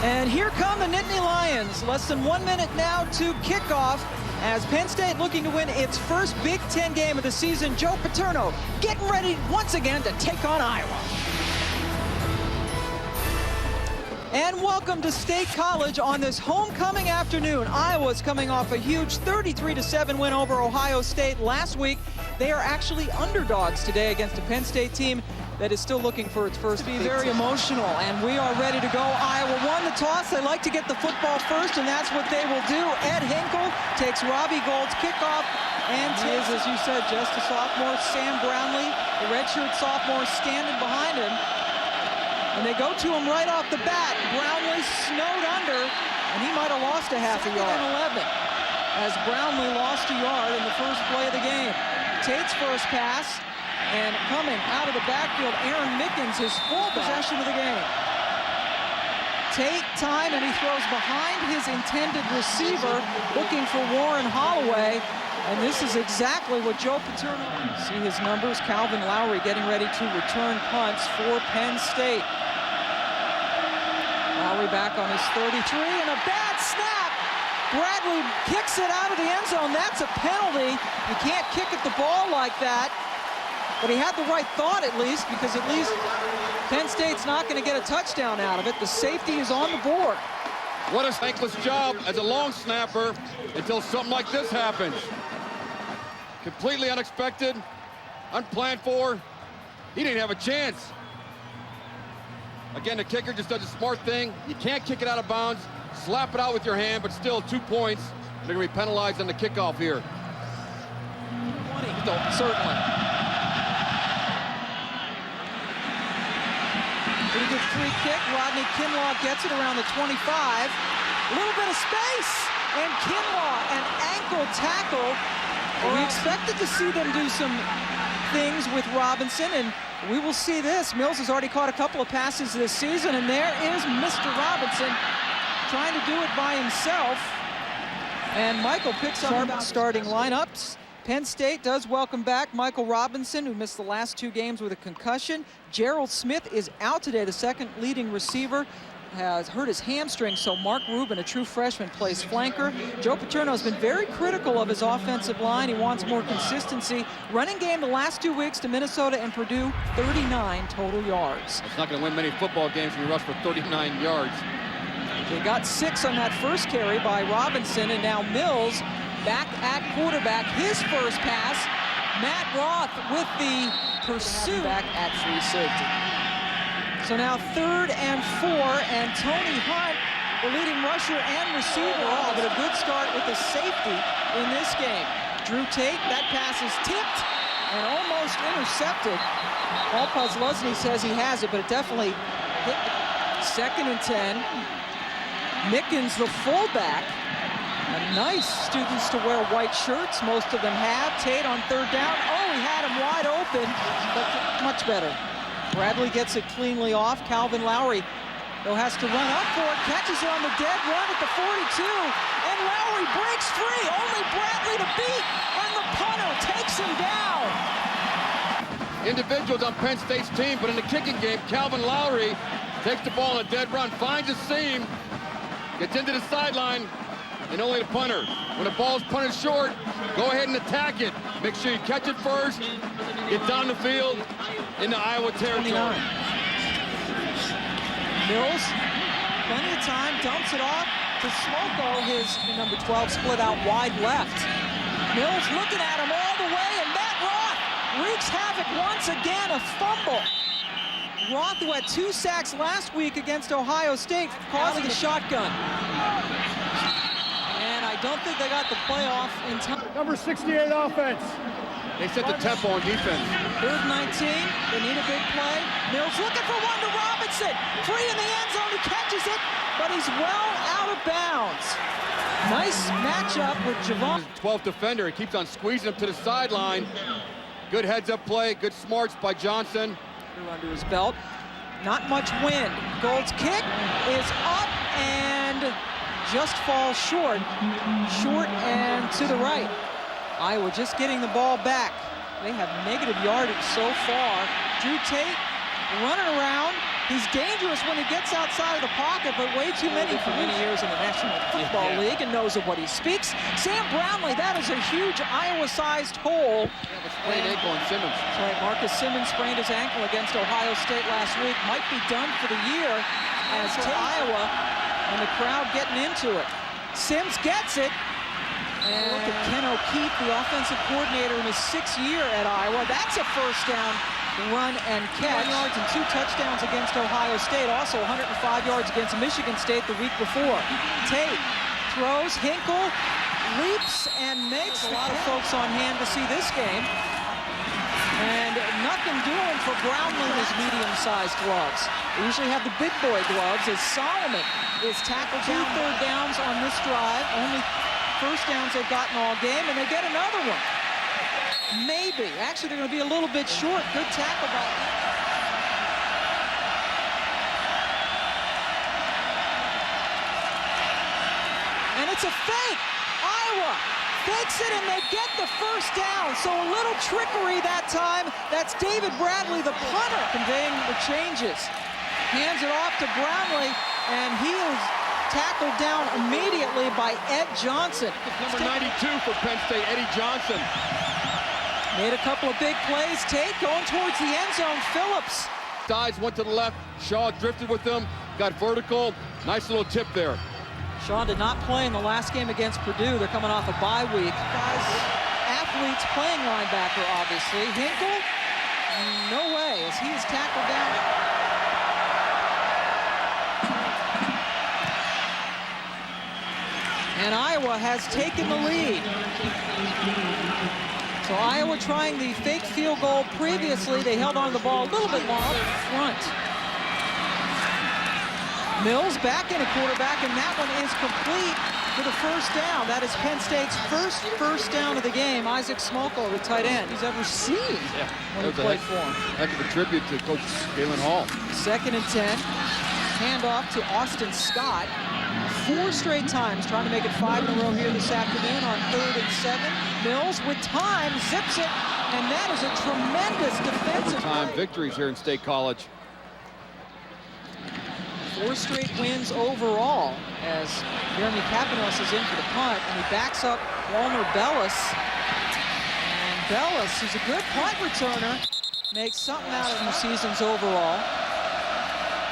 And here come the Nittany Lions. Less than 1 minute now to kickoff as Penn State looking to win its first Big Ten game of the season. Joe Paterno getting ready once again to take on Iowa. And welcome to State College on this homecoming afternoon. Iowa's coming off a huge 33-7 win over Ohio State last week. They are actually underdogs today against a Penn State team that is still looking for its first. To be very emotional, and we are ready to go. Iowa won the toss. They like to get the football first, and that's what they will do. Ed Hinkle takes Robbie Gould's kickoff, and he is, as you said, just a sophomore. Sam Brownlee, the redshirt sophomore, standing behind him. And they go to him right off the bat. Brownlee snowed under, and he might have lost a half a yard. 11, as Brownlee lost a yard in the first play of the game. Tate's first pass, and coming out of the backfield, Aaron Mickens, his full possession of the game. Tate time, and he throws behind his intended receiver, looking for Warren Holloway. And this is exactly what Joe Paterno. See his numbers. Calvin Lowry getting ready to return punts for Penn State. Lowry back on his 33, and a bad snap. Bradley kicks it out of the end zone. That's a penalty. You can't kick at the ball like that. But he had the right thought, at least, because at least Penn State's not going to get a touchdown out of it. The safety is on the board. What a thankless job as a long snapper until something like this happens. Completely unexpected, unplanned for. He didn't have a chance. Again, the kicker just does a smart thing. You can't kick it out of bounds. Slap it out with your hand, but still 2 points. They're going to be penalized on the kickoff here. 20, certainly. Pretty good free kick. Rodney Kinlaw gets it around the 25. A little bit of space, and Kinlaw, an ankle tackle. We expected to see them do some things with Robinson, and we will see this. Mills has already caught a couple of passes this season, and there is Mr. Robinson trying to do it by himself. And Michael picks up starting lineups. Penn State does welcome back Michael Robinson, who missed the last 2 games with a concussion. Gerald Smith is out today, the second leading receiver. Has hurt his hamstring, so Mark Rubin, a true freshman, plays flanker. Joe Paterno has been very critical of his offensive line. He wants more consistency. Running game the last 2 weeks to Minnesota and Purdue, 39 total yards. It's not going to win many football games when you rush for 39 yards. They got 6 on that first carry by Robinson, and now Mills back at quarterback. His first pass, Matt Roth with the pursuit. Back at free safety. So now 3rd and 4, and Tony Hunt, the leading rusher and receiver, all but a good start with the safety in this game. Drew Tate, that pass is tipped and almost intercepted. Paul Posluszny says he has it, but it definitely hit. 2nd and 10. Mickens, the fullback. Nice students to wear white shirts, most of them have. Tate on 3rd down. Oh, he had him wide open, but much better. Bradley gets it cleanly off. Calvin Lowry, though, has to run up for it. Catches it on the dead run at the 42. And Lowry breaks free. Only Bradley to beat. And the punter takes him down. Individuals on Penn State's team, but in the kicking game, Calvin Lowry takes the ball on a dead run, finds a seam, gets into the sideline, and only the punter. When the ball's punted short, go ahead and attack it. Make sure you catch it first, get down the field into Iowa territory. 29. Mills, plenty of time, dumps it off to Smoko, his number 12, split out wide left. Mills looking at him all the way, and Matt Roth wreaks havoc once again, a fumble. Roth, who had 2 sacks last week against Ohio State, causing a shotgun. And I don't think they got the playoff in time. Number 68 offense. They set the tempo on defense. 3rd and 19, they need a big play. Mills looking for one to Robinson. Free in the end zone, he catches it, but he's well out of bounds. Nice matchup with Javon. 12th defender, he keeps on squeezing him to the sideline. Good heads-up play, good smarts by Johnson. Under his belt. Not much wind. Gould's kick is up and just falls short. Short and to the right. Iowa just getting the ball back. They have negative yardage so far. Drew Tate running around, He's dangerous when he gets outside of the pocket, but way too many for many years in the National Football League and knows of what he speaks. Sam Brownlee, that is a huge Iowa-sized hole. Yeah, but sprained ankle on Simmons. That's right, Marcus Simmons sprained his ankle against Ohio State last week. Might be done for the year as to Iowa and the crowd getting into it. Sims gets it. And look at Ken O'Keefe, the offensive coordinator in his 6th year at Iowa. That's a first down run and catch. 1 yards and 2 touchdowns against Ohio State. Also 105 yards against Michigan State the week before. Tate throws, Hinkle leaps and makes. A lot of folks on hand to see this game. And nothing doing for Brownlee in his medium-sized gloves. They usually have the big boy gloves as Solomon is tackled down. 2 third downs on this drive. Only first downs they've gotten all game, and they get another one. Maybe. Actually, they're going to be a little bit short. Good tackle by... And it's a fake. Iowa fakes it, and they get the first down. So a little trickery that time. That's David Bradley, the punter, conveying the changes. Hands it off to Brownlee, and he is tackled down immediately by Ed Johnson. Number 92 for Penn State, Eddie Johnson. Made a couple of big plays. Tate going towards the end zone. Phillips. Sides went to the left. Shaw drifted with them. Got vertical. Nice little tip there. Shaw did not play in the last game against Purdue. They're coming off a bye week. Guys, athletes playing linebacker, obviously. Hinkle? No way, as he is tackled down. And Iowa has taken the lead. So Iowa trying the fake field goal previously. They held on to the ball a little bit longer front. Mills back in a quarterback, and that one is complete for the first down. That is Penn State's first down of the game. Isaac Smolko, the tight end, he's ever seen when he played for him. Heck of a tribute to Coach Galen Hall. 2nd and 10. Handoff to Austin Scott. 4 straight times trying to make it 5 in a row here this afternoon on 3rd and 7. Mills with time zips it, and that is a tremendous defensive time play. victories here in State College. 4 straight wins overall as Jeremy Kapanos is in for the punt, and he backs up Walner Bellis. And Bellis, who's a good punt returner, makes something out of 2 seasons overall.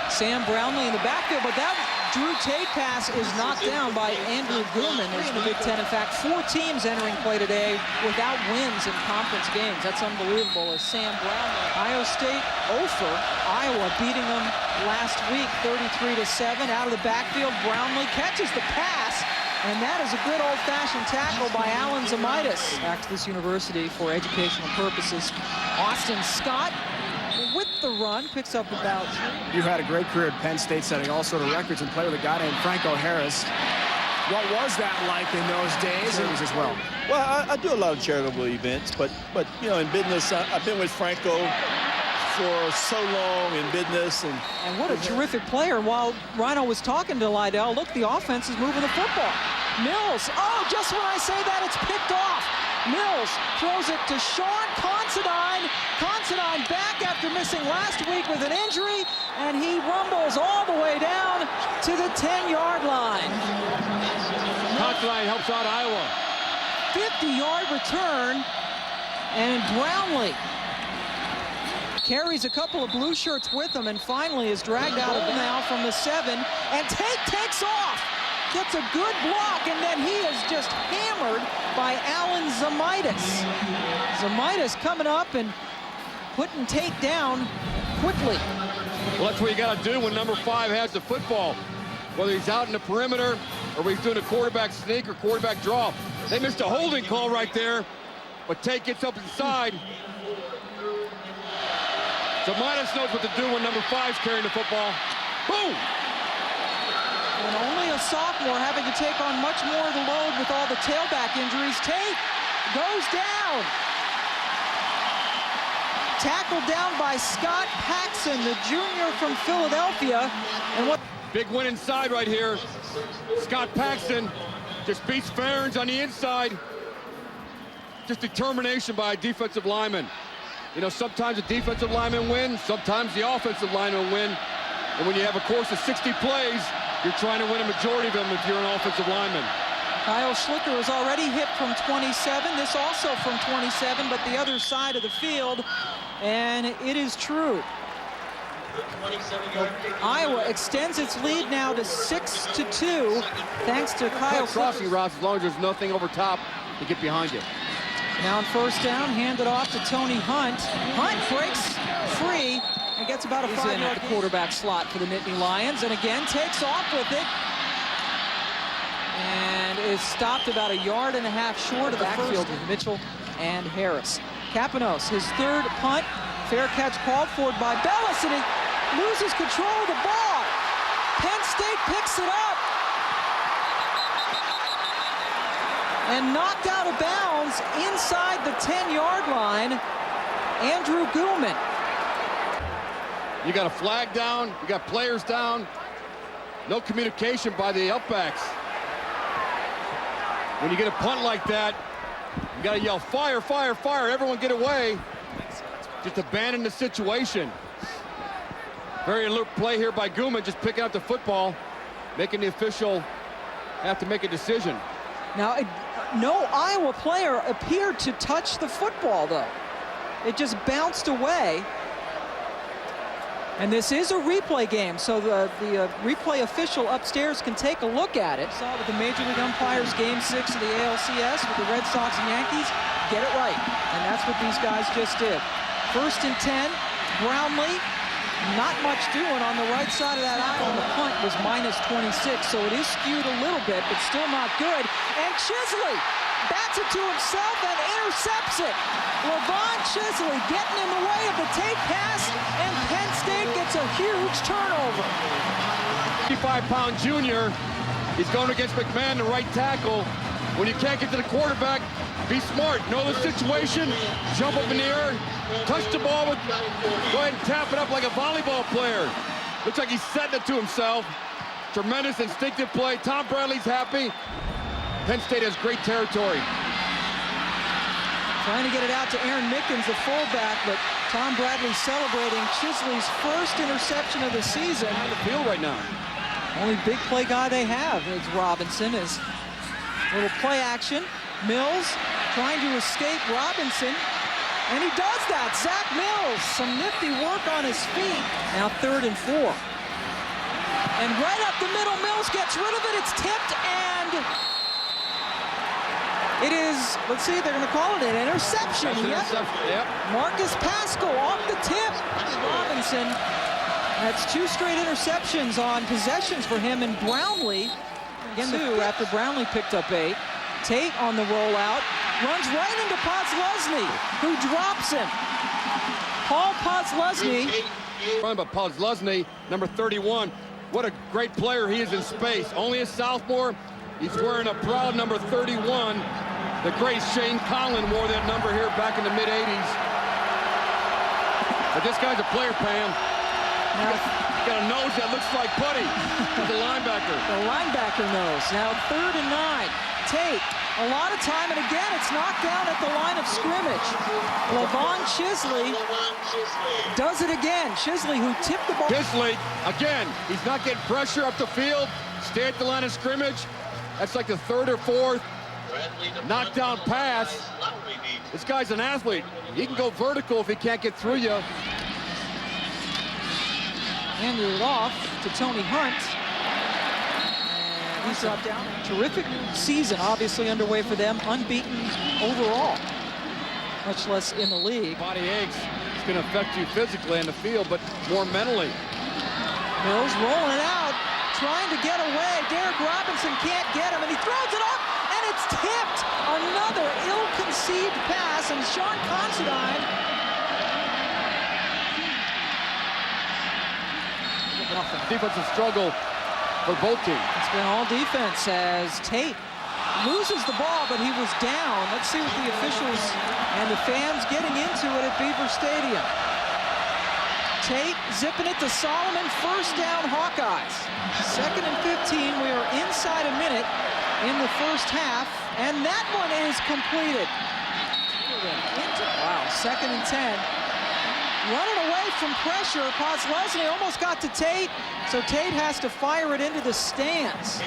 Sam Brownlee in the backfield, but that Drew Tate pass is knocked down by Andrew Gilman in the Big Ten. In fact, 4 teams entering play today without wins in conference games. That's unbelievable as Sam Brownlee. Ohio State 0-for. Iowa beating them last week 33-7. Out of the backfield, Brownlee catches the pass, and that is a good old-fashioned tackle by Alan Zamitis. Back to this university for educational purposes. Austin Scott with the run, picks up about 2. You had a great career at Penn State, setting all sort of records, and played with a guy named Franco Harris. What was that like in those days? It was as well. Well, I do a lot of charitable events, but you know, in business, I've been with Franco for so long in business. And what a terrific player. While Rhino was talking to Lydell, look, the offense is moving the football. Mills, oh, just when I say that, it's picked off. Mills throws it to Sean Considine. Considine back after missing last week with an injury, and he rumbles all the way down to the 10-yard line. Considine helps out Iowa. 50-yard return, and Brownlee carries a couple of blue shirts with him and finally is dragged out of now from the 7, and Tate takes off. Gets a good block, and then he is just hammered by Alan Zamitis. Zamitis coming up and putting Tate down quickly. Well, that's what you got to do when number 5 has the football. Whether he's out in the perimeter or he's doing a quarterback sneak or quarterback draw. They missed a holding call right there, but Tate gets up inside. Zamitis knows what to do when number 5's carrying the football. Boom! And only a sophomore having to take on much more of the load with all the tailback injuries. Tate goes down. Tackled down by Scott Paxson, the junior from Philadelphia. And what? Big win inside right here. Scott Paxton just beats Ferens on the inside. Just determination by a defensive lineman. You know, sometimes the defensive lineman wins, sometimes the offensive lineman win. And when you have a course of 60 plays, you're trying to win a majority of them if you're an offensive lineman. Kyle Schlicker has already hit from 27. This also from 27, but the other side of the field. And it is true. Iowa extends its lead now to 6-2, thanks to Kyle Schlicker. Crossing routes, as long as there's nothing over top to get behind you. Now on first down, handed off to Tony Hunt. Hunt breaks free and gets about a 5-yard at the quarterback slot for the Nittany Lions, and again takes off with it. And is stopped about 1.5 yards short of the backfield with Mitchell and Harris. Kapanos, his third punt. Fair catch called for by Bellis, and he loses control of the ball. Penn State picks it up. And knocked out of bounds inside the 10-yard line, Andrew Gilman. You got a flag down, you got players down. No communication by the upbacks. When you get a punt like that, you got to yell, fire, fire, fire, everyone get away. Just abandon the situation. Very alert play here by Gilman, just picking up the football, making the official have to make a decision. Now, no Iowa player appeared to touch the football, though. It just bounced away. And this is a replay game, so the replay official upstairs can take a look at it. Saw with the Major League umpires, Game 6 of the ALCS with the Red Sox and Yankees. Get it right, and that's what these guys just did. First and 10, Brownlee. Not much doing on the right side of that aisle. The punt was -26, so it is skewed a little bit, but still not good. And Chisley bats it to himself and intercepts it. Levon Chisley getting in the way of the take pass, and Penn State gets a huge turnover. 55-pound junior. He's going against McMahon, the right tackle. When you can't get to the quarterback, be smart. Know the situation. Jump up in the air. Touch the ball with. Go ahead and tap it up like a volleyball player. Looks like he's setting it to himself. Tremendous instinctive play. Tom Bradley's happy. Penn State has great territory. Trying to get it out to Aaron Mickens, the fullback, but Tom Bradley celebrating Chisley's first interception of the season. On the field right now. Only big play guy they have is Robinson. Is little play action. Mills trying to escape Robinson, and he does that. Zach Mills, some nifty work on his feet. Now 3rd and 4. And right up the middle, Mills gets rid of it. It's tipped, and it is, let's see, they're going to call it an interception. Yep. Marcus Pascal off the tip. Robinson. That's 2 straight interceptions on possessions for him, and Brownlee, again, 2 after Brownlee picked up 8. Tate on the rollout, runs right into Podlesny, who drops him. Paul Podlesny. But Podlesny, number 31. What a great player he is in space. Only a sophomore. He's wearing a proud number 31. The great Shane Conlon wore that number here back in the mid-'80s. But this guy's a player, Pam. He's got a nose that looks like putty. He's a linebacker. The linebacker nose. Now 3rd and 9. Tate, a lot of time, and again, it's knocked down at the line of scrimmage. Levon Chisley does it again. Chisley, who tipped the ball. Chisley, again, he's not getting pressure up the field. Stay at the line of scrimmage. That's like the 3rd or 4th knockdown pass. This guy's an athlete. He can go vertical if he can't get through you. Handed it off to Tony Hunt. He's dropped down. Terrific season, obviously underway for them. Unbeaten overall, much less in the league. Body aches. It's going to affect you physically on the field, but more mentally. Mills rolling out, trying to get away. Derek Robinson can't get him, and he throws it up, and it's tipped. Another ill-conceived pass, and Sean Considine. Defensive struggle for both teams. It's been all defense as Tate loses the ball, but he was down. Let's see what the officials and the fans getting into it at Beaver Stadium. Tate zipping it to Solomon. First down, Hawkeyes. 2nd and 15. We are inside a minute in the first half, and that one is completed. Wow, 2nd and 10. running away from pressure. Podlesny almost got to Tate, so Tate has to fire it into the stands.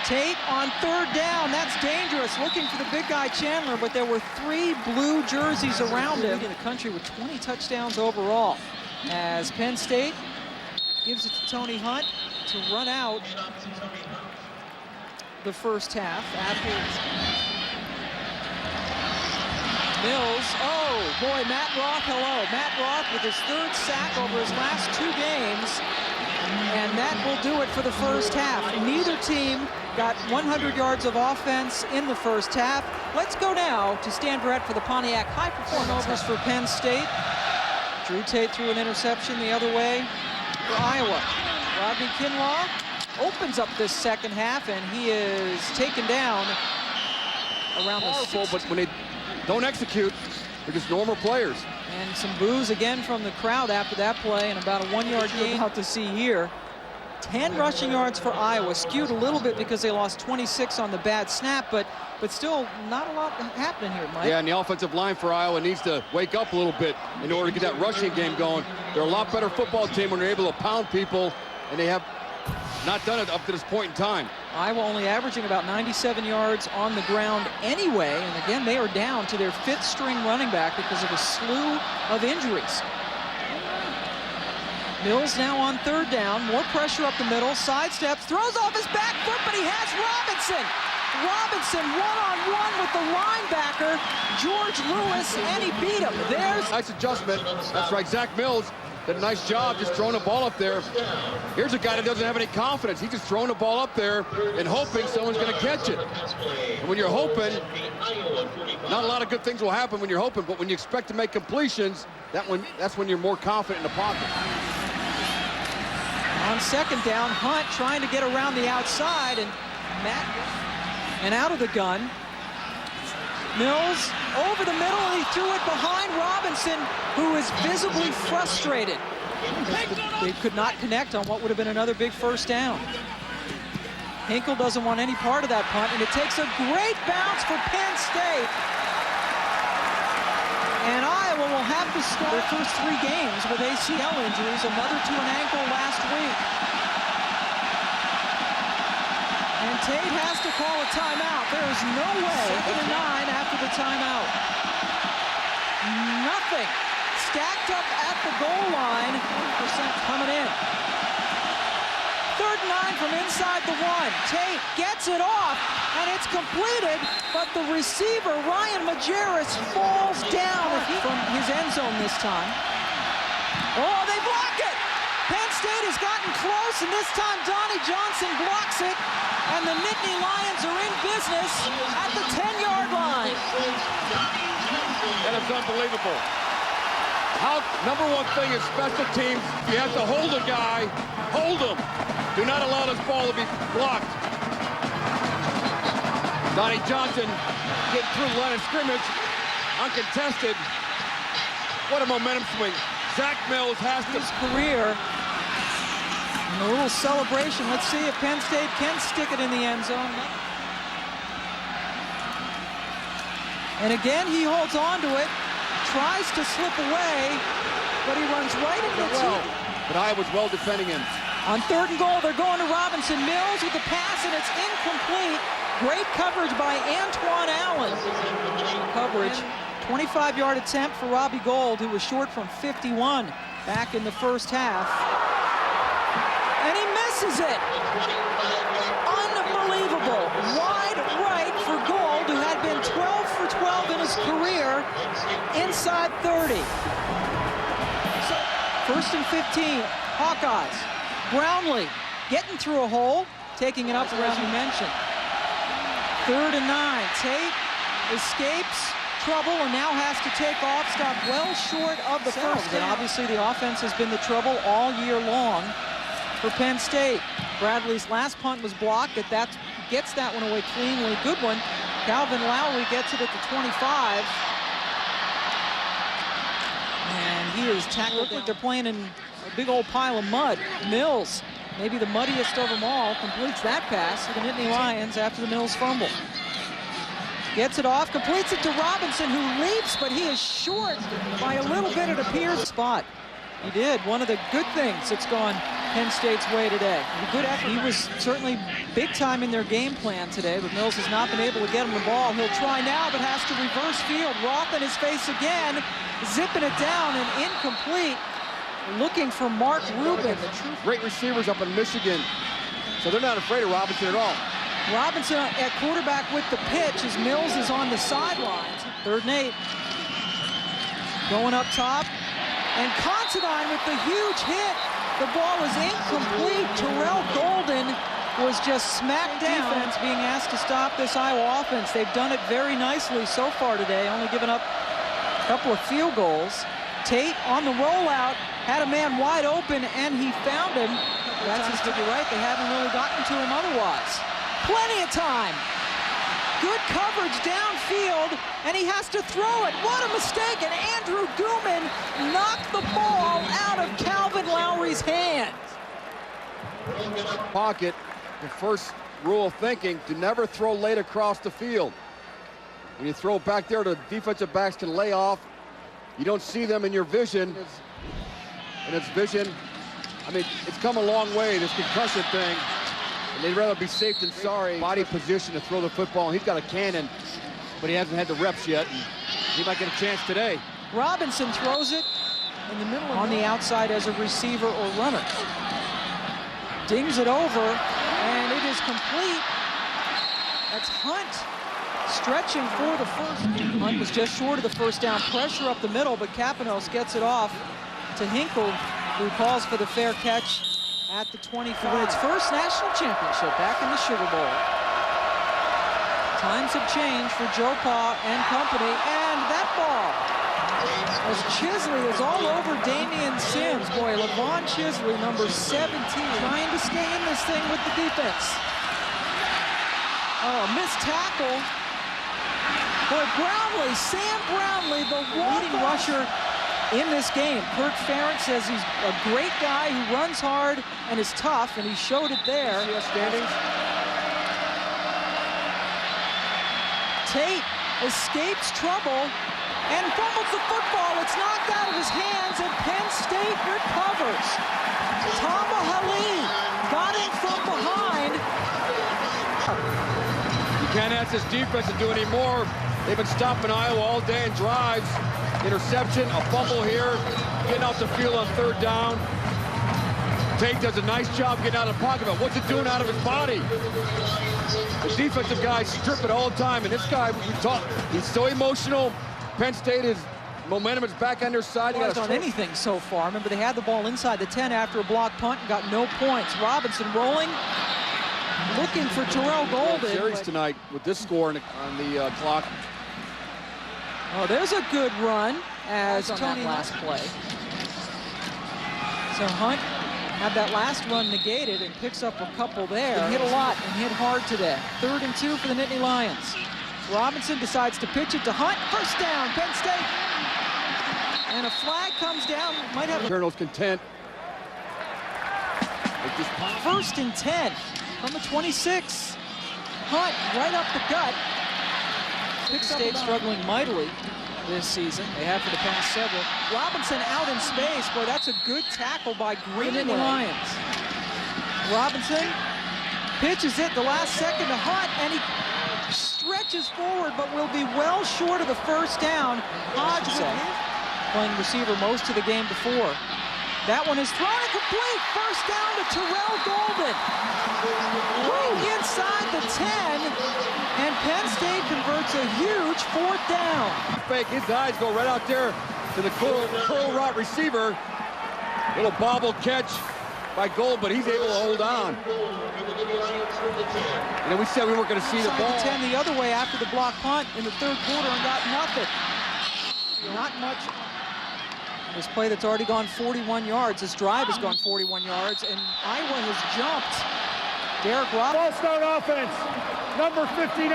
Tate on third down, that's dangerous. Looking for the big guy Chandler, but there were 3 blue jerseys around him. In the country with 20 touchdowns overall. As Penn State gives it to Tony Hunt to run out the first half. Mills, oh boy, Matt Roth, hello. Matt Roth with his 3rd sack over his last 2 games. And that will do it for the first half. Neither team got 100 yards of offense in the first half. Let's go now to Stan Barrett for the Pontiac High Performance for Penn State. Drew Tate threw an interception the other way for Iowa. Rodney Kinlaw opens up this second half, and he is taken down around the 60. But when they don't execute, they're just normal players. And some boos again from the crowd after that play, and about a 1-yard gain out to see here. 10 rushing yards for Iowa, skewed a little bit because they lost 26 on the bad snap, but still not a lot happening here, Mike. Yeah, and the offensive line for Iowa needs to wake up a little bit in order to get that rushing game going. They're a lot better football team when they're able to pound people, and they have not done it up to this point in time. Iowa only averaging about 97 yards on the ground anyway, and again, they are down to their 5th string running back because of a slew of injuries. Mills now on third down, more pressure up the middle, sidesteps, throws off his back foot, but he has Robinson. Robinson one-on-one with the linebacker, George Lewis, and he beat him. There's nice adjustment. That's right, Zach Mills did a nice job just throwing the ball up there. Here's a guy that doesn't have any confidence. He's just throwing the ball up there and hoping someone's going to catch it. And when you're hoping, not a lot of good things will happen when you're hoping, but when you expect to make completions, that's when you're more confident in the pocket. On second down, Hunt trying to get around the outside, and out of the gun. Mills over the middle, and he threw it behind Robinson, who is visibly frustrated. They could not connect on what would have been another big first down. Hinkle doesn't want any part of that punt, and it takes a great bounce for Penn State. And Iowa will have to start their first 3 games with ACL injuries, another to an ankle last week. And Tate has to call a timeout. There is no way. 2nd and 9 after the timeout. Nothing. Stacked up at the goal line. 100% coming in. 3rd and 9 from inside the 1. Tate gets it off, and it's completed, but the receiver, Ryan Majerus, falls down from his end zone this time. Oh, they block it! Penn State has gotten close, and this time Donnie Johnson blocks it, and the Nittany Lions are in business at the 10-yard line. That is unbelievable. Number 1 thing is special teams. You have to hold a guy, hold him. Do not allow this ball to be blocked. Donnie Johnson getting through the line of scrimmage, uncontested. What a momentum swing. Zach Mills has to... His career. And a little celebration. Let's see if Penn State can stick it in the end zone. And again, he holds on to it, tries to slip away, but he runs right into the well. But Iowa's well defending him. On 3rd and goal, they're going to Robinson. Mills with the pass, and it's incomplete. Great coverage by Antoine Allen. Coverage. 25-yard attempt for Robbie Gould, who was short from 51 back in the first half. And he misses it. Unbelievable. Wide right for Gould, who had been 12 for 12 in his career, inside 30. So, 1st and 15, Hawkeyes. Brownlee getting through a hole, taking it up as you mentioned. 3rd and 9. Tate escapes trouble and now has to take off. Stopped well short of the first down. And obviously the offense has been the trouble all year long for Penn State. Bradley's last punt was blocked. That gets that one away cleanly. Good one. Calvin Lowry gets it at the 25. And he is tackled. They're playing in a big old pile of mud. Mills, maybe the muddiest of them all, completes that pass to the Nittany Lions after the Mills fumble. Gets it off, completes it to Robinson, who leaps, but he is short by a little bit, it appears. Spot. He did. One of the good things that's gone Penn State's way today. Good effort. He was certainly big time in their game plan today, but Mills has not been able to get him the ball. He'll try now, but has to reverse field. Roth in his face again, zipping it down and incomplete. Looking for Mark Rubin. Great receivers up in Michigan, so they're not afraid of Robinson at all. Robinson at quarterback with the pitch as Mills is on the sidelines. 3rd and 8. Going up top. And Considine with the huge hit. The ball is incomplete. Terrell Golden was just smacked down. Defense being asked to stop this Iowa offense. They've done it very nicely so far today, only given up a couple of field goals. Tate on the rollout, had a man wide open, and he found him. That's his figure right. They haven't really gotten to him otherwise. Plenty of time. Good coverage downfield, and he has to throw it. What a mistake, and Andrew Gooman knocked the ball out of Calvin Lowry's hands. Pocket, the first rule of thinking, to never throw late across the field. When you throw it back there, the defensive backs can lay off. You don't see them in your vision. And it's vision, I mean, it's come a long way, this concussion thing. And they'd rather be safe than sorry. Body position to throw the football. He's got a cannon, but he hasn't had the reps yet. And he might get a chance today. Robinson throws it in the middle on the outside as a receiver or runner. Dings it over, and it is complete. That's Hunt stretching for the first. Hunt was just short of the first down. Pressure up the middle, but Kapanos gets it off to Hinkle, who calls for the fair catch at the 25. Its first national championship back in the Sugar Bowl. Times have changed for Joe Pa and company, and that ball, as Chisley is all over Damian Sims. Boy, Levon Chisley, number 17, trying to stay in this thing with the defense. Oh, missed tackle. Boy, Brownlee, Sam Brownlee, the leading rusher in this game. Kirk Ferentz says he's a great guy who runs hard and is tough, and he showed it there. Standings. Tate escapes trouble and fumbles the football. It's knocked out of his hands, and Penn State recovers. Tama Hali got in from behind. You can't ask this defense to do any more. They've been stopping Iowa all day in drives. Interception, a fumble here, getting out the field on 3rd down. Tate does a nice job getting out of the pocket, but what's it doing out of his body? The defensive guys strip it all the time, and this guy, we talk, he's so emotional. Penn State, is momentum is back on their side. He hasn't done anything so far. Remember, they had the ball inside the 10 after a block punt and got no points. Robinson rolling, looking for Terrell Golden. Series tonight with this score on the clock. Oh, there's a good run as Tony last play. So Hunt had that last run negated and picks up a couple there. He hit a lot and hit hard today. 3rd and 2 for the Nittany Lions. Robinson decides to pitch it to Hunt. First down, Penn State. And a flag comes down. Might have Colonel's content. 1st and 10 from the 26. Hunt right up the gut. Penn State struggling mightily this season. They have for the past several. Robinson out in space. Boy, that's a good tackle by Nittany Lions. Robinson pitches it the last second to Hunt, and he stretches forward, but will be well short of the first down. Hodgson playing receiver most of the game before. That one is thrown incomplete. First down to Terrell Golden. Right inside the 10, and Penn State converts a huge 4th down. Fake, his guys go right out there to the curl route receiver. Little bobble catch by Gold, but he's able to hold on. And then we said we weren't going to see the ball. 10 the other way after the block punt in the 3rd quarter and got nothing. Not much. This play that's already gone 41 yards. This drive has gone 41 yards, and Iowa has jumped. Derek Robinson. Ball start offense, number 59.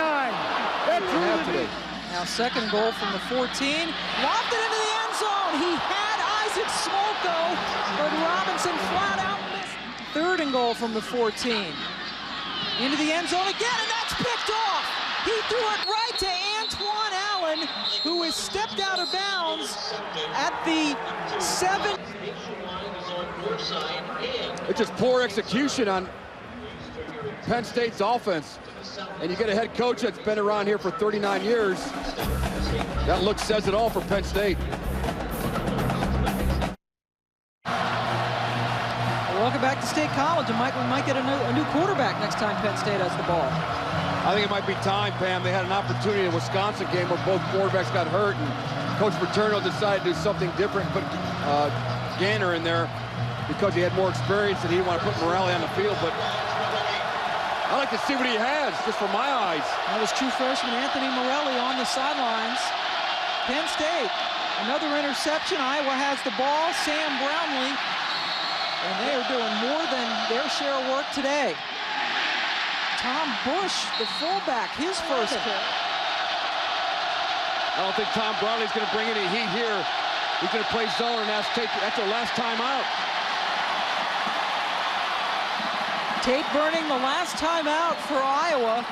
That's really now 2nd goal from the 14. Lofted into the end zone. He had Isaac Smolko, but Robinson flat out missed. 3rd and goal from the 14. Into the end zone again, and that's picked off. He threw it right to Antoine Allen, who has stepped out of bounds at the 7. It's just poor execution on Penn State's offense. And you get a head coach that's been around here for 39 years. That look says it all for Penn State. Welcome back to State College, and we might get a new quarterback next time Penn State has the ball. I think it might be time, Pam. They had an opportunity in the Wisconsin game where both quarterbacks got hurt, and Coach Paterno decided to do something different, put Ganner in there because he had more experience and he didn't want to put Morale on the field. But I like to see what he has, just for my eyes. That was true freshman Anthony Morelli on the sidelines. Penn State, another interception. Iowa has the ball. Sam Brownlee. And they are doing more than their share of work today. Tom Bush, the fullback, his first kick. I don't think Tom Brownlee's going to bring any heat here. He's going to play zone, and that's their last time out. Tate burning the last time out for Iowa.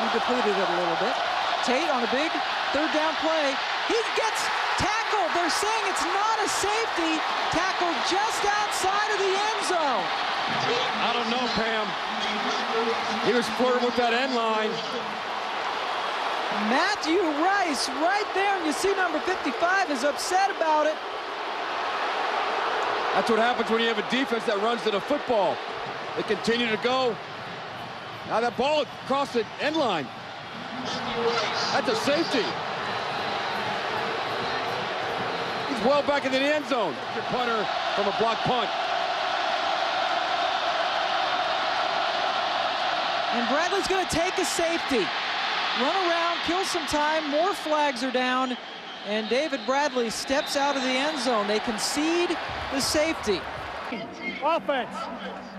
We depleted it a little bit. Tate on a big third down play. He gets tackled. They're saying it's not a safety. Tackled just outside of the end zone. I don't know, Pam. He was flirting with that end line. Matthew Rice right there, and you see number 55 is upset about it. That's what happens when you have a defense that runs to the football. They continue to go. Now that ball across the end line. That's a safety. He's well back into the end zone. Your punter from a block punt. And Bradley's going to take a safety. Run around, kill some time, more flags are down, and David Bradley steps out of the end zone. They concede the safety. Offense.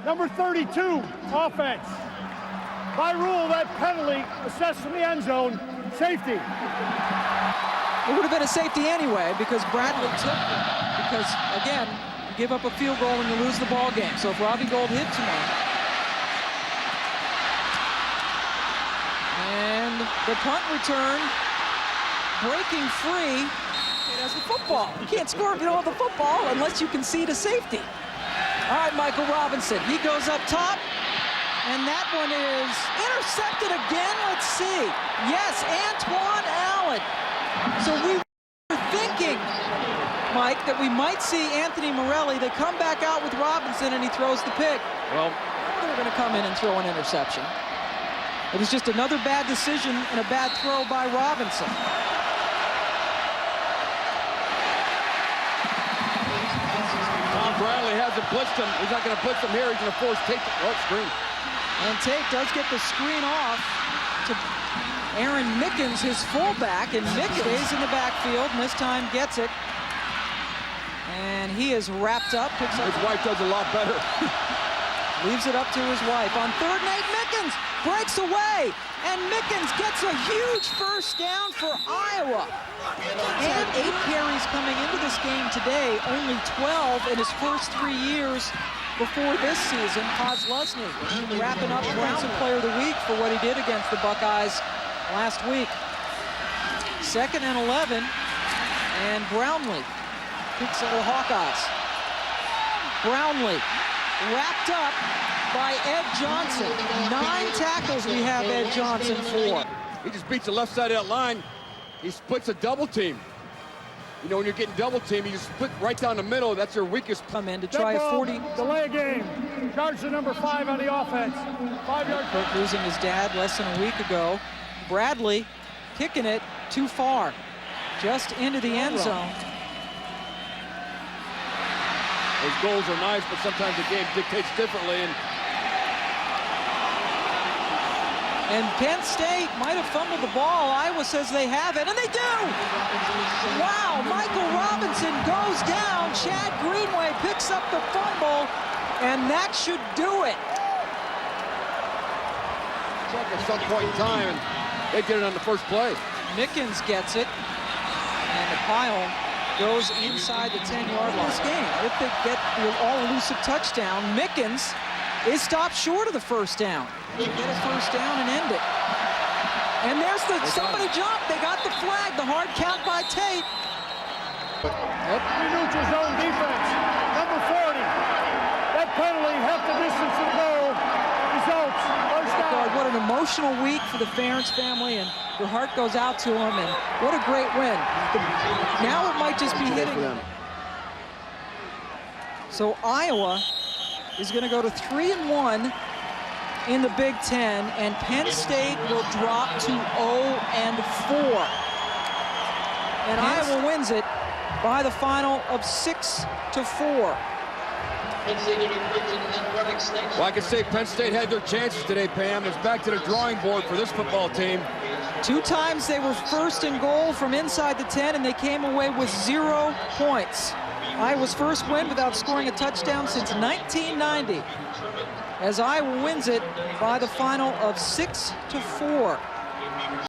Number 32, offense. By rule, that penalty assessed from the end zone, safety. It would have been a safety anyway because Bradley took it. Because, again, you give up a field goal and you lose the ball game. So if Robbie Gould hit tonight. And the punt return, breaking free. It has the football. You can't score if you don't have the football unless you concede a safety. All right, Michael Robinson. He goes up top. And that one is intercepted again. Let's see. Yes, Antoine Allen. So we were thinking, Mike, that we might see Anthony Morelli. They come back out with Robinson, and he throws the pick. Well, they're going to come in and throw an interception. It was just another bad decision and a bad throw by Robinson. Tom Bradley hasn't blitzed him. He's not going to blitz him here. He's going to force Tate to screen. And Tate does get the screen off to Aaron Mickens, his fullback, and Mickens stays in the backfield, and this time gets it. And he is wrapped up. Picks up. His wife does a lot better. Leaves it up to his wife. On 3rd and 8, Mickens breaks away, and Mickens gets a huge first down for Iowa. And 8 carries coming into this game today, only 12 in his first 3 years before this season. Kozlowski wrapping up Brownson Player of the Week for what he did against the Buckeyes last week. 2nd and 11, and Brownlee picks up the Hawkeyes. Brownlee wrapped up by Ed Johnson. 9 tackles we have Ed Johnson for. He just beats the left side of that line. He splits a double team. You know, when you're getting double team, you just split right down the middle. That's your weakest. Come in to try a 40. Delay a game. Charge the number 5 on the offense. 5-yard. Kirk losing his dad less than a week ago. Bradley kicking it too far. Just into the end zone. Those goals are nice, but sometimes the game dictates differently. And Penn State might have fumbled the ball. Iowa says they have it, and they do! Wow, Michael Robinson goes down. Chad Greenway picks up the fumble, and that should do it. Check at some point in time, and they did it on the first play. Mickens gets it, and the pile goes inside the 10-yard line. This game, if they get the all-elusive touchdown, Mickens is stopped short of the first down. Get a first down and end it. And there's somebody jumped. They got the flag. The hard count by Tate. Neutral zone defense. Number 40. That penalty, half the distance to the goal. Results. First down. God, what an emotional week for the Ferentz family, and your heart goes out to them, and what a great win. Now it might just be hitting them. So Iowa is going to go to 3-1 in the Big Ten, and Penn State will drop to 0-4. And Iowa wins it by the final of 6-4. Well, I can say Penn State had their chances today, Pam. It's back to the drawing board for this football team. 2 times they were first and goal from inside the 10, and they came away with 0 points. Iowa's first win without scoring a touchdown since 1990, as Iowa wins it by the final of 6-4.